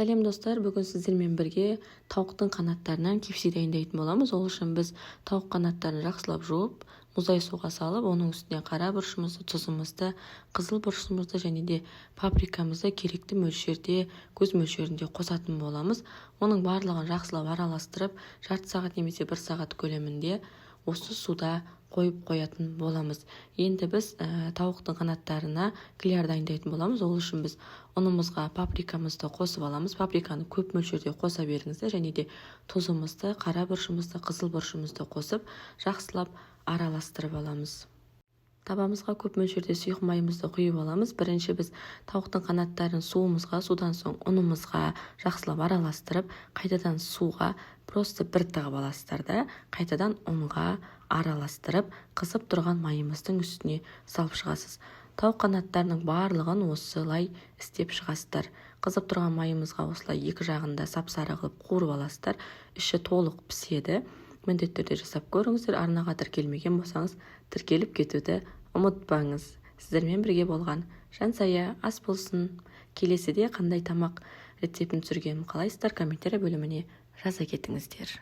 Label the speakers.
Speaker 1: Сәлем достар, бүгін сіздермен бірге тауықтың қанаттарынан кепси дайындайтын боламыз. Ол үшін біз тауық қанаттарын жақсылап жуып, мұздай суға салып, оның үстіне қара бұрышымызды, тұзымызды, қызыл бұрышымызды және де паприкамызды керекті мөлшерде, көз мөлшерінде қосатын боламыз. Оның барлығын жақсылап араластырып, жарты сағат немесе 1 сағат көлемінде осы суда қойып қоятын боламыз. Енді біз тауықтың қанаттарына кляр дайындайтын боламыз. Ол үшін біз ұнымызға паприкамызды қосып аламыз. Паприканы көп мөлшерде қоса беріңіздер және де тұзымызды, қара бұрышымызды, қызыл бұрышымызды қосып жақсылап араластырып аламыз. Табамызға көп мөлшерде сұйық майымызды құйып аламыз. Бірінші біз тауықтың қанаттарын суымызға, судан соң ұнымызға жақсылап араластырып, қайтадан суға просто бір тығып аласыздар да, қайтадан ұнға араластырып, қызып тұрған майымыздың үстіне салып шығасыз. Тауық қанаттарының барлығын осылай істеп шығасыздар. Қызып тұрған майымызға осылай екі жағында сап-сары қылып қуырып аласыздар. Іші толық піседі. Міндетті түрде жасап көріңіздер. Арнаға тіркелмеген болсаңыз, тіркеліп кетуді ұмытпаңыз. Сіздермен бірге болған Жансая ас болсын. Келесіде қандай тамақ рецептін түсіргенін қалайсыздар, комментарий бөліміне жаза кетіңіздер.